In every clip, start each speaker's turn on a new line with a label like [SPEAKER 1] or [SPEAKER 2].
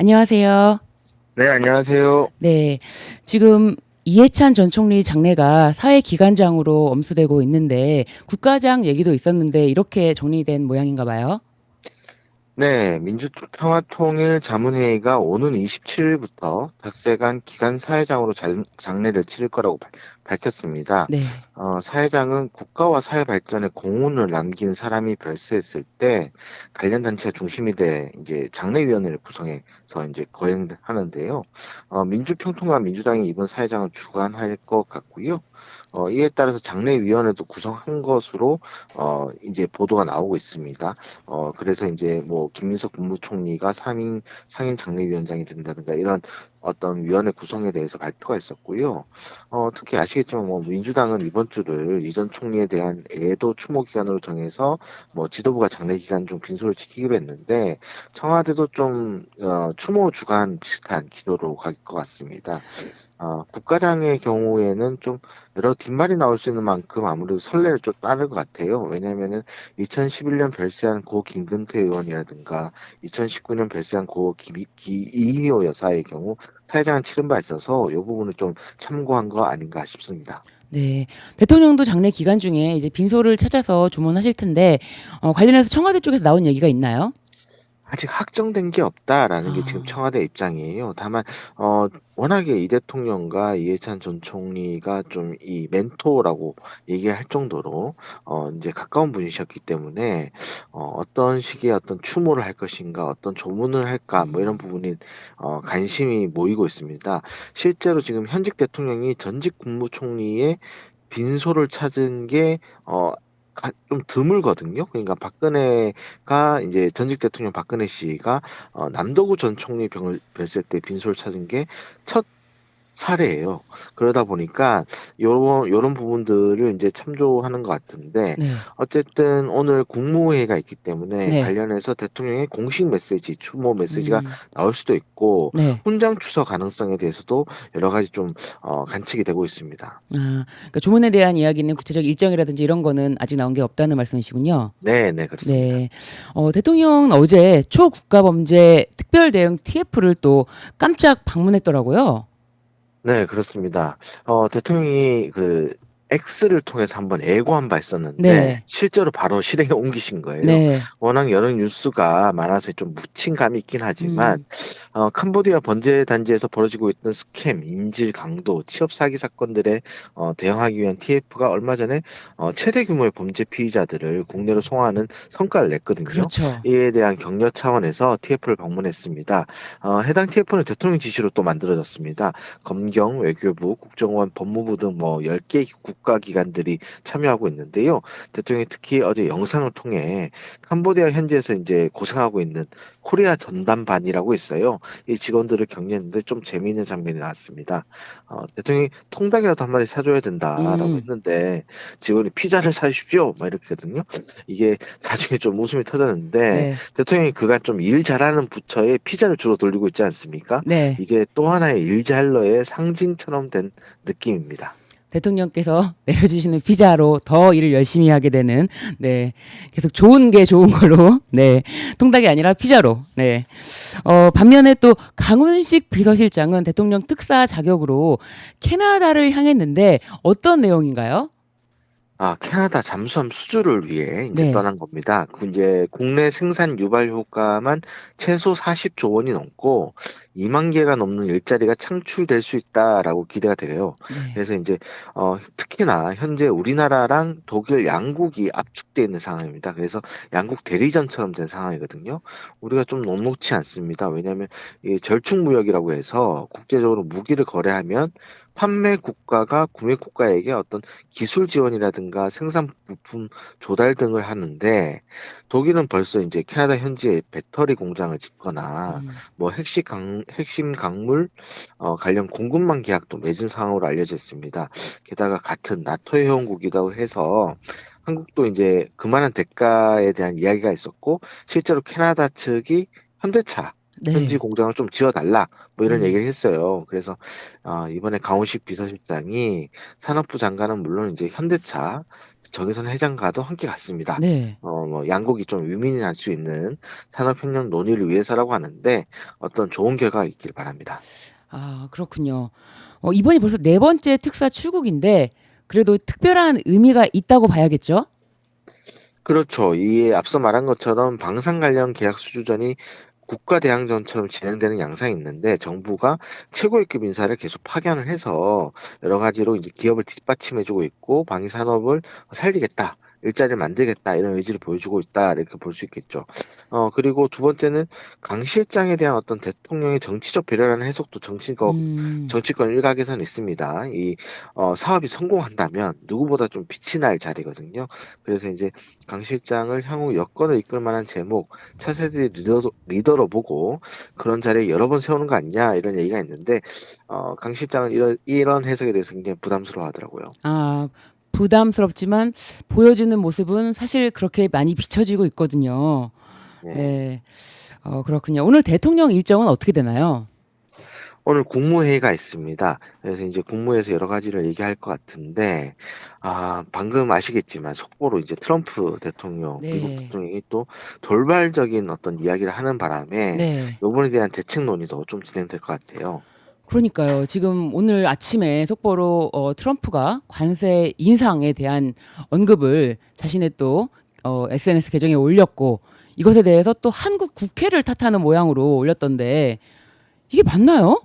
[SPEAKER 1] 안녕하세요.
[SPEAKER 2] 네, 안녕하세요.
[SPEAKER 1] 네. 지금 이해찬 전 총리 장례가 사회기관장으로 엄수되고 있는데 국가장 얘기도 있었는데 이렇게 정리된 모양인가 봐요.
[SPEAKER 2] 네, 민주평화통일자문회의가 오는 27일부터 닷새간 기간 사회장으로 장례를 치를 거라고 밝혔습니다.
[SPEAKER 1] 네.
[SPEAKER 2] 사회장은 국가와 사회 발전에 공훈을 남긴 사람이 별세했을 때 관련 단체가 중심이 돼 이제 장례위원회를 구성해서 이제 거행하는데요. 민주평통과 민주당이 이번 사회장을 주관할 것 같고요. 이에 따라서 장례위원회도 구성한 것으로 이제 보도가 나오고 있습니다. 그래서 이제 뭐 김민석 국무총리가 상임 장례위원장이 된다든가 이런 어떤 위원회 구성에 대해서 발표가 있었고요. 특히 아시겠지만 뭐 민주당은 이번 주를 이전 총리에 대한 애도 추모 기간으로 정해서 뭐 지도부가 장례 기간 중 빈소를 지키기로 했는데 청와대도 좀 추모 주간 비슷한 기도로 갈 것 같습니다. 국가장의 경우에는 좀 여러 뒷말이 나올 수 있는 만큼 아무래도 선례를 좀 따를 것 같아요. 왜냐면은 2011년 별세한 고 김근태 의원이라든가 2019년 별세한 고 이희호 여사의 경우 사회장을 치른 바 있어서 이 부분을 좀 참고한 거 아닌가 싶습니다.
[SPEAKER 1] 네. 대통령도 장례 기간 중에 이제 빈소를 찾아서 조문하실 텐데 관련해서 청와대 쪽에서 나온 얘기가 있나요?
[SPEAKER 2] 아직 확정된 게 없다라는 게 지금
[SPEAKER 1] 아.
[SPEAKER 2] 청와대 입장이에요. 다만 워낙에 이 대통령과 이해찬 전 총리가 좀 이 멘토라고 얘기할 정도로 이제 가까운 분이셨기 때문에 어떤 식의 어떤 추모를 할 것인가, 어떤 조문을 할까, 뭐 이런
[SPEAKER 1] 음.
[SPEAKER 2] 부분이 관심이 모이고 있습니다. 실제로 지금 현직 대통령이 전직 국무총리의 빈소를 찾은 게 좀 드물거든요. 그러니까 박근혜가 이제 전직 대통령 박근혜 씨가 남도구 전 총리 병을 뵀을 때 빈소를 찾은 게 첫 사례예요. 그러다 보니까 요런 부분들을 이제 참조하는 것 같은데
[SPEAKER 1] 네.
[SPEAKER 2] 어쨌든 오늘 국무회의가 있기 때문에
[SPEAKER 1] 네.
[SPEAKER 2] 관련해서 대통령의 공식 메시지, 추모 메시지가
[SPEAKER 1] 음.
[SPEAKER 2] 나올 수도 있고
[SPEAKER 1] 네.
[SPEAKER 2] 훈장 추서 가능성에 대해서도 여러 가지 좀 관측이 되고 있습니다.
[SPEAKER 1] 그러니까 조문에 대한 이야기는 구체적 일정이라든지 이런 거는 아직 나온 게 없다는 말씀이시군요.
[SPEAKER 2] 네, 네, 그렇습니다.
[SPEAKER 1] 네. 대통령은 어제 초국가범죄 특별대응 TF를 또 깜짝 방문했더라고요.
[SPEAKER 2] 네, 그렇습니다. 대통령이 그 X를 통해서 한번 예고한 바 있었는데
[SPEAKER 1] 네.
[SPEAKER 2] 실제로 바로 실행에 옮기신 거예요.
[SPEAKER 1] 네.
[SPEAKER 2] 워낙 여러 뉴스가 많아서 좀 묻힌 감이 있긴 하지만
[SPEAKER 1] 음.
[SPEAKER 2] 캄보디아 번제 단지에서 벌어지고 있던 스캠, 인질 강도, 취업 사기 사건들에 대응하기 위한 TF가 얼마 전에 최대 규모의 범죄 피의자들을 국내로 송환하는 성과를 냈거든요.
[SPEAKER 1] 그렇죠.
[SPEAKER 2] 이에 대한 격려 차원에서 TF를 방문했습니다. 해당 TF는 대통령 지시로 또 만들어졌습니다. 검경, 외교부, 국정원, 법무부 등 뭐 10개 국가기관들이 참여하고 있는데요. 대통령이 특히 어제 영상을 통해 캄보디아 현지에서 이제 고생하고 있는 코리아 전담반이라고 있어요. 이 직원들을 격려했는데 좀 재미있는 장면이 나왔습니다. 대통령이 통닭이라도 한 마리 사줘야 된다라고
[SPEAKER 1] 음.
[SPEAKER 2] 했는데 직원이 피자를 사주십시오. 막 이렇게거든요. 이게 나중에 좀 웃음이 터졌는데
[SPEAKER 1] 네.
[SPEAKER 2] 대통령이 그간 좀 일 잘하는 부처에 피자를 주로 돌리고 있지 않습니까?
[SPEAKER 1] 네.
[SPEAKER 2] 이게 또 하나의 일잘러의 상징처럼 된 느낌입니다.
[SPEAKER 1] 대통령께서 내려주시는 피자로 더 일을 열심히 하게 되는, 네. 계속 좋은 게 좋은 걸로, 네. 통닭이 아니라 피자로, 네. 반면에 또 강훈식 비서실장은 대통령 특사 자격으로 캐나다를 향했는데 어떤 내용인가요?
[SPEAKER 2] 캐나다 잠수함 수주를 위해 이제
[SPEAKER 1] 네.
[SPEAKER 2] 떠난 겁니다. 이제 국내 생산 유발 효과만 최소 40조 원이 넘고 2만 개가 넘는 일자리가 창출될 수 있다라고 기대가 돼요.
[SPEAKER 1] 네.
[SPEAKER 2] 그래서 이제 특히나 현재 우리나라랑 독일 양국이 압축되어 있는 상황입니다. 그래서 양국 대리전처럼 된 상황이거든요. 우리가 좀 녹록치 않습니다. 왜냐하면 이 절충무역이라고 해서 국제적으로 무기를 거래하면 판매 국가가 구매 국가에게 어떤 기술 지원이라든가 생산 부품 조달 등을 하는데 독일은 벌써 이제 캐나다 현지에 배터리 공장을 짓거나
[SPEAKER 1] 음.
[SPEAKER 2] 뭐 핵심 강물 관련 공급망 계약도 맺은 상황으로 알려져 있습니다. 게다가 같은 나토 회원국이라고 해서 한국도 이제 그만한 대가에 대한 이야기가 있었고 실제로 캐나다 측이 현대차 현지
[SPEAKER 1] 네.
[SPEAKER 2] 공장을 좀 지어달라 뭐 이런
[SPEAKER 1] 음.
[SPEAKER 2] 얘기를 했어요. 그래서 이번에 강훈식 비서실장이 산업부 장관은 물론 이제 현대차 정의선 회장과도 함께 갔습니다.
[SPEAKER 1] 네.
[SPEAKER 2] 뭐 양국이 좀 위민할 수 있는 산업협력 논의를 위해서라고 하는데 어떤 좋은 결과가 있길 바랍니다.
[SPEAKER 1] 아, 그렇군요. 이번이 벌써 네 번째 특사 출국인데 그래도 특별한 의미가 있다고 봐야겠죠?
[SPEAKER 2] 그렇죠. 이 앞서 말한 것처럼 방산 관련 계약 수주전이 국가대항전처럼 진행되는 양상이 있는데 정부가 최고위급 인사를 계속 파견을 해서 여러 가지로 이제 기업을 뒷받침해주고 있고 방위 산업을 살리겠다. 일자리를 만들겠다 이런 의지를 보여주고 있다 이렇게 볼 수 있겠죠. 그리고 두 번째는 강 실장에 대한 어떤 대통령의 정치적 배려라는 해석도
[SPEAKER 1] 음,
[SPEAKER 2] 정치권 일각에서는 있습니다. 이 사업이 성공한다면 누구보다 좀 빛이 날 자리거든요. 그래서 이제 강 실장을 향후 여권을 이끌 만한 제목, 차세대 리더로 보고 그런 자리에 여러 번 세우는 거 아니냐 이런 얘기가 있는데 강 실장은 이런 해석에 대해서 굉장히 부담스러워하더라고요.
[SPEAKER 1] 아, 부담스럽지만 보여주는 모습은 사실 그렇게 많이 비춰지고 있거든요.
[SPEAKER 2] 네.
[SPEAKER 1] 네. 그렇군요. 오늘 대통령 일정은 어떻게 되나요?
[SPEAKER 2] 오늘 국무회의가 있습니다. 그래서 이제 국무회에서 여러 가지를 얘기할 것 같은데, 방금 아시겠지만 속보로 이제 트럼프 대통령, 미국
[SPEAKER 1] 네.
[SPEAKER 2] 대통령이 또 돌발적인 어떤 이야기를 하는 바람에
[SPEAKER 1] 네.
[SPEAKER 2] 요번에 대한 대책 논의도 좀 진행될 것 같아요.
[SPEAKER 1] 그러니까요. 지금 오늘 아침에 속보로 트럼프가 관세 인상에 대한 언급을 자신의 또 SNS 계정에 올렸고 이것에 대해서 또 한국 국회를 탓하는 모양으로 올렸던데 이게 맞나요?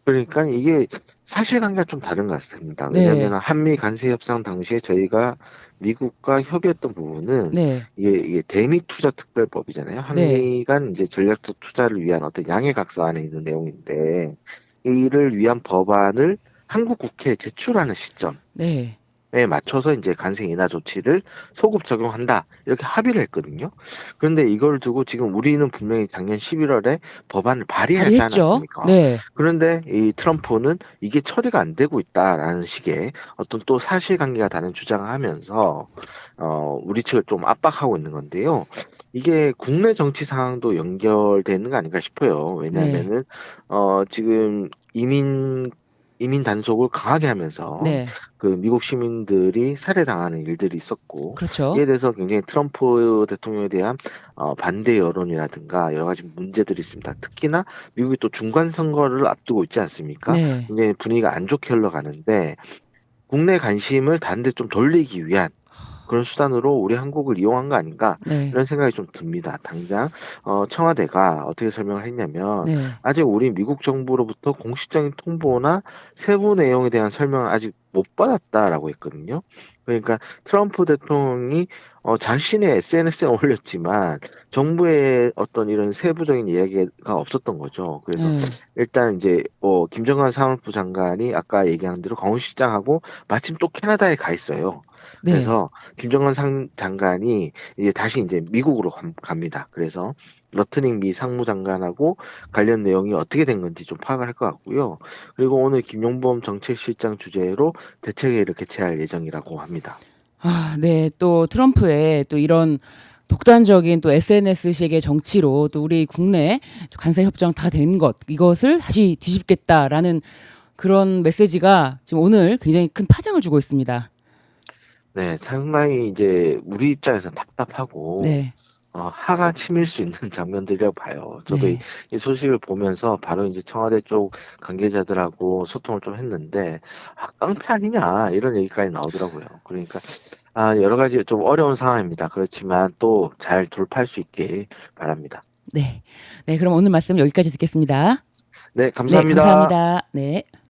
[SPEAKER 2] 그러니까 이게 사실관계가 좀 다른 것 같습니다.
[SPEAKER 1] 네.
[SPEAKER 2] 왜냐하면 한미 관세 협상 당시에 저희가 미국과 협의했던 부분은
[SPEAKER 1] 네.
[SPEAKER 2] 이게 대미 투자 특별법이잖아요.
[SPEAKER 1] 네.
[SPEAKER 2] 한미 간 이제 전략적 투자를 위한 어떤 양해각서 안에 있는 내용인데 이를 위한 법안을 한국 국회에 제출하는 시점.
[SPEAKER 1] 네.
[SPEAKER 2] 에 맞춰서 이제 관세 인하 조치를 소급 적용한다. 이렇게 합의를 했거든요. 그런데 이걸 두고 지금 우리는 분명히 작년 11월에 법안을 발의하지
[SPEAKER 1] 발의했죠.
[SPEAKER 2] 않았습니까?
[SPEAKER 1] 네.
[SPEAKER 2] 그런데 이 트럼프는 이게 처리가 안 되고 있다라는 식의 어떤 또 사실관계가 다른 주장을 하면서 우리 측을 좀 압박하고 있는 건데요. 이게 국내 정치 상황도 연결돼 있는 거 아닌가 싶어요.
[SPEAKER 1] 네.
[SPEAKER 2] 왜냐하면은 지금 이민 단속을 강하게 하면서
[SPEAKER 1] 네.
[SPEAKER 2] 그 미국 시민들이 살해당하는 일들이 있었고
[SPEAKER 1] 그렇죠.
[SPEAKER 2] 이에 대해서 굉장히 트럼프 대통령에 대한 반대 여론이라든가 여러 가지 문제들이 있습니다. 특히나 미국이 또 중간 선거를 앞두고 있지 않습니까?
[SPEAKER 1] 네.
[SPEAKER 2] 굉장히 분위기가 안 좋게 흘러가는데 국내 관심을 다른 데 좀 돌리기 위한 그런 수단으로 우리 한국을 이용한 거 아닌가
[SPEAKER 1] 네.
[SPEAKER 2] 이런 생각이 좀 듭니다. 당장 청와대가 어떻게 설명을 했냐면
[SPEAKER 1] 네.
[SPEAKER 2] 아직 우리 미국 정부로부터 공식적인 통보나 세부 내용에 대한 설명을 아직 못 받았다라고 했거든요. 그러니까 트럼프 대통령이 자신의 SNS에 올렸지만 정부의 어떤 이런 세부적인 이야기가 없었던 거죠. 그래서
[SPEAKER 1] 네.
[SPEAKER 2] 일단 이제 김정은 사무부 장관이 아까 얘기한 대로 강훈실장하고 마침 또 캐나다에 가 있어요.
[SPEAKER 1] 네.
[SPEAKER 2] 그래서 김정은 장관이 이제 다시 이제 미국으로 갑니다. 그래서 러트닝 미 상무장관하고 관련 내용이 어떻게 된 건지 좀 파악을 할 것 같고요. 그리고 오늘 김용범 정책실장 주재로 대책회의를 개최할 예정이라고 합니다.
[SPEAKER 1] 아, 네. 또 트럼프의 또 이런 독단적인 또 SNS식의 정치로 또 우리 국내 관세 협정 다 된 것 이것을 다시 뒤집겠다라는 그런 메시지가 지금 오늘 굉장히 큰 파장을 주고 있습니다.
[SPEAKER 2] 네, 상당히 이제 우리 입장에서 답답하고
[SPEAKER 1] 네.
[SPEAKER 2] 하가 치밀 수 있는 장면들이라고 봐요. 저도
[SPEAKER 1] 네.
[SPEAKER 2] 이 소식을 보면서 바로 이제 청와대 쪽 관계자들하고 소통을 좀 했는데, 깡패 아니냐, 이런 얘기까지 나오더라고요. 그러니까, 여러 가지 좀 어려운 상황입니다. 그렇지만 또 잘 돌파할 수 있길 바랍니다.
[SPEAKER 1] 네. 네, 그럼 오늘 말씀 여기까지 듣겠습니다.
[SPEAKER 2] 네,
[SPEAKER 1] 네,
[SPEAKER 2] 감사합니다.
[SPEAKER 1] 감사합니다. 네.